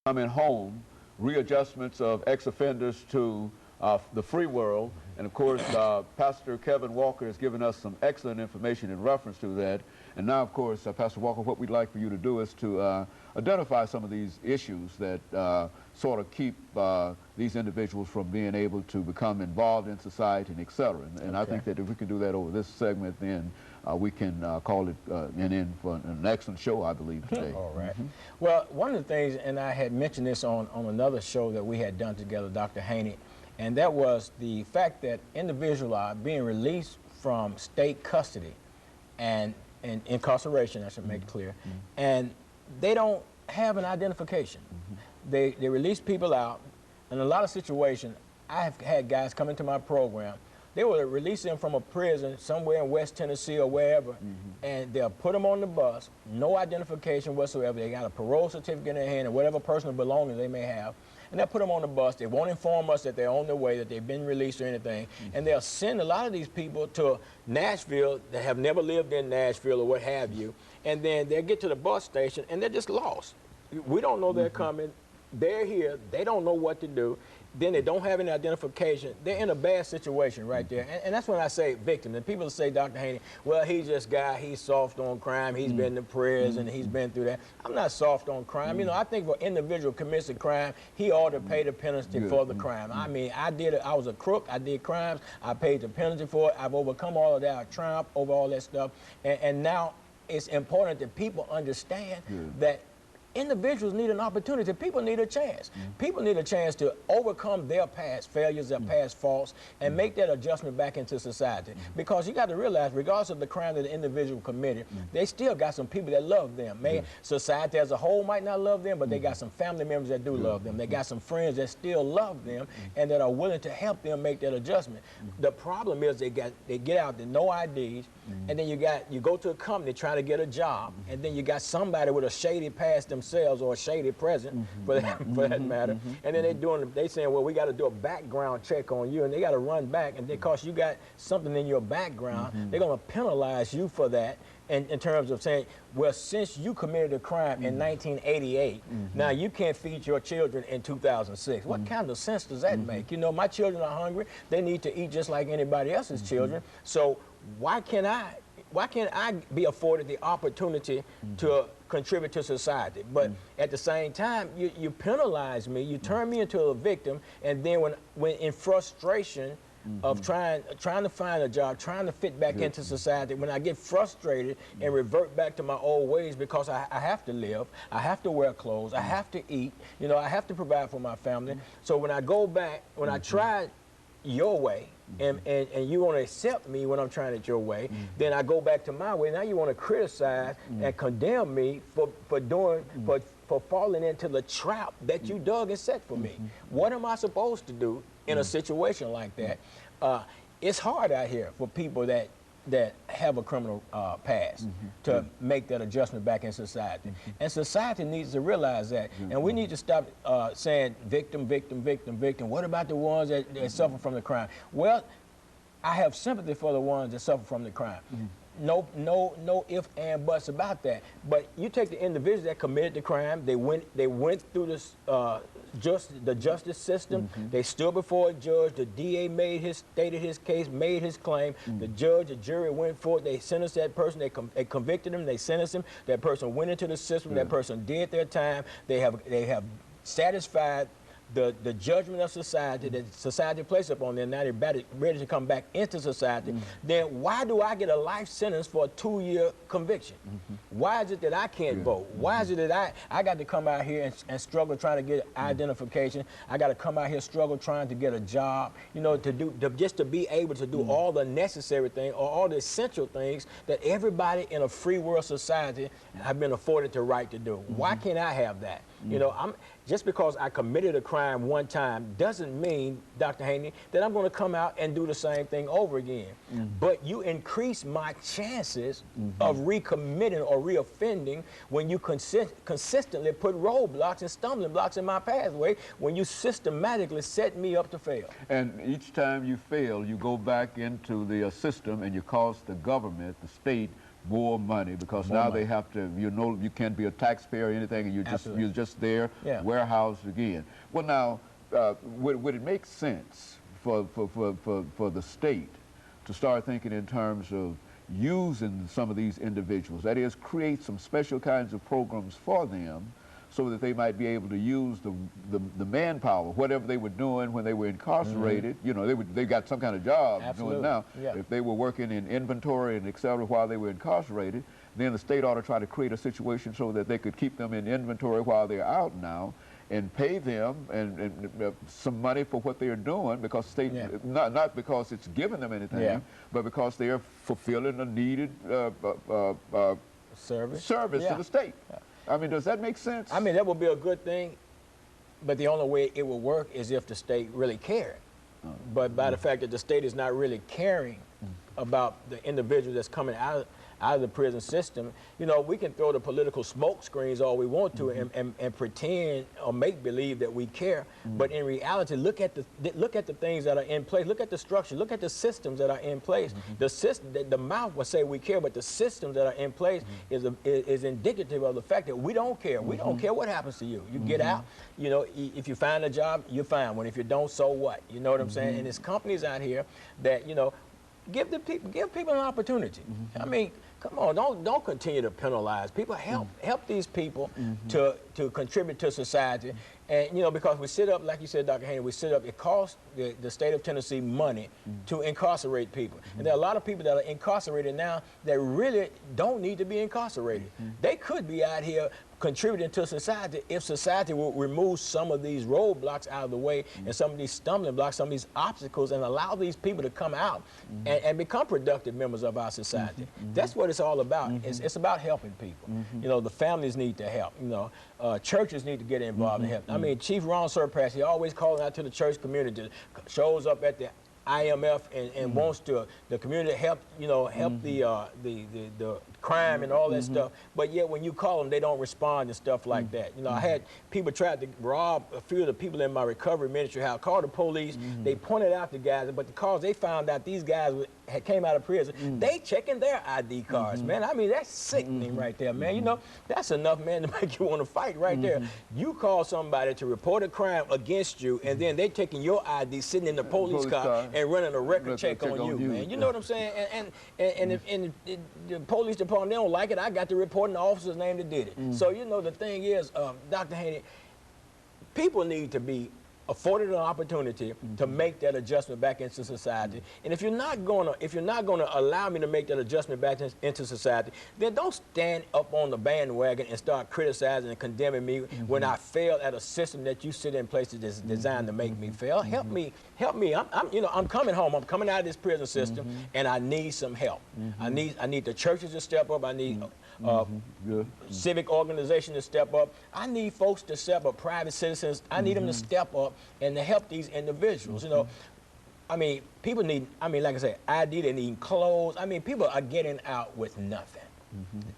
coming home, readjustments of ex-offenders to the free world. And of course, Pastor KWalker has given us some excellent information in reference to that. And now, of course, Pastor Walker, what we'd like for you to do is to identify some of these issues that sort of keep these individuals from being able to become involved in society and et cetera. And I think that if we can do that over this segment, then we can call it an end for an excellent show, I believe, today. All right. Well, one of the things, and I had mentioned this on another show that we had done together, Dr. Haney, and that was the fact that individuals are being released from state custody and incarceration, I should make it clear, and they don't have an identification. They release people out. In a lot of situations, I have had guys come into my program. They will release them from a prison somewhere in West Tennessee or wherever, and they'll put them on the bus, no identification whatsoever. They got a parole certificate in their hand or whatever personal belongings they may have, and they'll put them on the bus. They won't inform us that they're on their way, that they've been released or anything, and they'll send a lot of these people to Nashville that have never lived in Nashville or what have you, and then they'll get to the bus station and they're just lost. We don't know they're coming. They're here. They don't know what to do. Then they don't have any identification. They're in a bad situation right there. And that's when I say victim. And people say, Dr. Haney, well, he's just guy, he's soft on crime, he's been to prison, he's been through that. I'm not soft on crime. You know, I think for an individual commits a crime, he ought to pay the penalty for the crime. I mean, I was a crook, I did crimes, I paid the penalty for it, I've overcome all of that, I triumphed over all that stuff. And now it's important that people understand that individuals need an opportunity. People need a chance. People need a chance to overcome their past failures, their past faults, and make that adjustment back into society. Because you got to realize, regardless of the crime that the individual committed, they still got some people that love them. Society as a whole might not love them, but they got some family members that do love them. They got some friends that still love them and that are willing to help them make that adjustment. The problem is they get out, there no IDs, and then you go to a company trying to get a job, and then you got somebody with a shady past themselves or a shady present for that matter, and then they saying, well, we got to do a background check on you, and they got to run back, and because you got something in your background, they're going to penalize you for that. In terms of saying, well, since you committed a crime in 1988, now you can't feed your children in 2006. What kind of sense does that make? You know, my children are hungry. They need to eat just like anybody else's children. So why can't I be afforded the opportunity to contribute to society? But at the same time, you penalize me, you turn me into a victim, and then when in frustration of trying to find a job, trying to fit back into society, when I get frustrated and revert back to my old ways because I have to live, I have to wear clothes, I have to eat, you know, I have to provide for my family. So when I go back, when I try your way, and you want to accept me when I'm trying it your way, then I go back to my way. Now you want to criticize and condemn me for falling into the trap that you dug and set for me. What am I supposed to do in a situation like that? It's hard out here for people that have a criminal past to make that adjustment back in society. And society needs to realize that. And we need to stop saying victim, victim, victim, victim. What about the ones that suffer from the crime? Well, I have sympathy for the ones that suffer from the crime. No ifs and buts about that. But you take the individuals that committed the crime, they went through this the justice system. They stood before a judge. The DA stated his case, made his claim. The judge, the jury went forth. They sentenced that person. They convicted him. They sentenced him. That person went into the system. That person did their time. They have satisfied the judgment of society that society placed upon them. Now they're ready to come back into society. Then why do I get a life sentence for a 2-year conviction? Why is it that I can't vote? Why is it that I got to come out here and struggle trying to get identification? I got to come out here struggle trying to get a job, you know, just to be able to do all the necessary things or all the essential things that everybody in a free world society have been afforded the right to do. Why can't I have that? You know, just because I committed a crime one time doesn't mean, Dr. Haney, that I'm going to come out and do the same thing over again. But you increase my chances of recommitting or reoffending when you consistently put roadblocks and stumbling blocks in my pathway, when you systematically set me up to fail. And each time you fail, you go back into the system and you cause the government, the state, more money because More now money. they have to, you can't be a taxpayer or anything, and you're just there, Yeah. warehoused again. Well, now, would it make sense for the state to start thinking in terms of using some of these individuals? That is, create some special kinds of programs for them so that they might be able to use the manpower, whatever they were doing when they were incarcerated. You know, they got some kind of job doing now. Yeah. If they were working in inventory and et cetera while they were incarcerated, then the state ought to try to create a situation so that they could keep them in inventory while they're out now and pay them and some money for what they are doing, because state, not because it's giving them anything, but because they are fulfilling a needed service to the state. I mean, does that make sense? I mean, that would be a good thing, but the only way it will work is if the state really cared. But by the fact that the state is not really caring about the individual that's coming out of the prison system, you know, we can throw the political smoke screens all we want to and pretend or make believe that we care, but in reality, look at the things that are in place. Look at the structure. Look at the systems that are in place. The system, the mouth will say we care, but the systems that are in place is indicative of the fact that we don't care. We don't care what happens to you. You get out. You know, if you find a job, you're fine. When if you don't, so what? You know what I'm saying? And there's companies out here that, you know, give people an opportunity. I mean, come on, don't continue to penalize people. Help these people to contribute to society. And, you know, because we sit up, like you said, Dr. Haney, we sit up, it costs the state of Tennessee money to incarcerate people. And there are a lot of people that are incarcerated now that really don't need to be incarcerated. They could be out here contributing to society if society will remove some of these roadblocks out of the way and some of these stumbling blocks, some of these obstacles, and allow these people to come out and become productive members of our society. That's what it's all about. It's about helping people. You know, the families need to help. You know, churches need to get involved and help. I mean, Chief Ron Surpass, he always calling out to the church community, shows up at the IMF and wants the community to help, you know, help the crime and all that stuff. But yet when you call them, they don't respond and stuff like that. You know, I had people try to rob a few of the people in my recovery ministry house, called the police. They pointed out the guys, but because they found out these guys had came out of prison, they checking their ID cards, man. I mean, that's sickening right there, man. You know, that's enough, man, to make you want to fight right there. You call somebody to report a crime against you, and then they taking your ID, sitting in the police car and running a record check on you, man. You know what I'm saying? And the police department, they don't like it. I got to report an officer's name that did it. So, you know, the thing is, Dr. Haney, people need to be afforded an opportunity to make that adjustment back into society. And if you're not gonna allow me to make that adjustment back into society, then don't stand up on the bandwagon and start criticizing and condemning me when I fail at a system that you sit in place that's designed to make me fail. Help me. I'm coming home. I'm coming out of this prison system, and I need some help. I need the churches to step up. I need civic organizations to step up. I need folks to step up, private citizens. I need them to step up and to help these individuals. You know, I mean, people need, like I said, ID, they need clothes. I mean, people are getting out with nothing.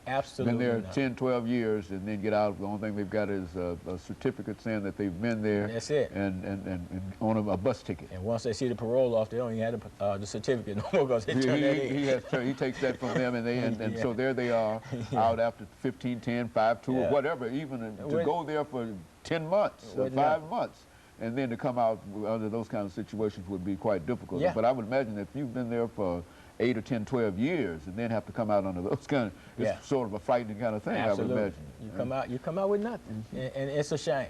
Absolutely Been there nothing. 10, 12 years and then get out. The only thing they've got is a certificate saying that they've been there. That's it. And on a bus ticket. And once they see the parole off, they don't even have the certificate no more because they turn that in. He takes that from them, and so there they are out after 15, 10, 5, 2, or whatever, even to go there for 10 months, 5 months. And then to come out under those kind of situations would be quite difficult. But I would imagine if you've been there for 8 or 10, 12 years and then have to come out under those kind of, it's sort of a frightening kind of thing, Absolutely. I would imagine. You come out with nothing. And it's a shame.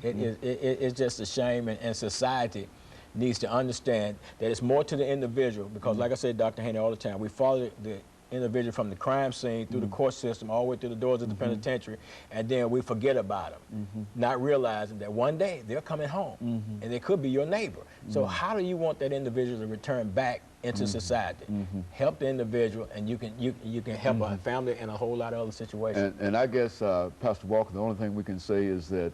It's just a shame, and society needs to understand that it's more to the individual because, like I said, Dr. Haney, all the time, we follow the individual from the crime scene through the court system all the way through the doors of the penitentiary, and then we forget about them, not realizing that one day they're coming home and they could be your neighbor. So how do you want that individual to return back into society? Help the individual, and you can help a family and a whole lot of other situations. And I guess, Pastor Walker, the only thing we can say is that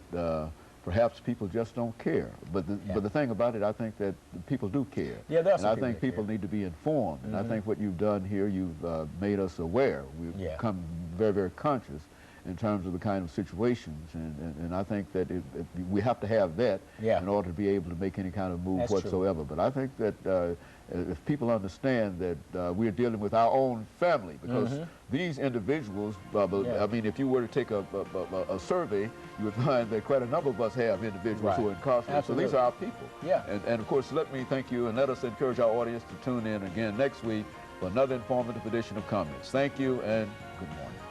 perhaps people just don't care. But the thing about it, I think that people do care. Yeah, that's. And I think people need to be informed. And I think what you've done here, you've made us aware. We've become very, very conscious. in terms of the kind of situations, and I think that we have to have that in order to be able to make any kind of move whatsoever. But I think that if people understand that we're dealing with our own family, because these individuals, I mean, if you were to take a survey, you would find that quite a number of us have individuals who are incarcerated. So these are our people. And of course, let me thank you, and let us encourage our audience to tune in again next week for another informative edition of Comments. Thank you, and good morning.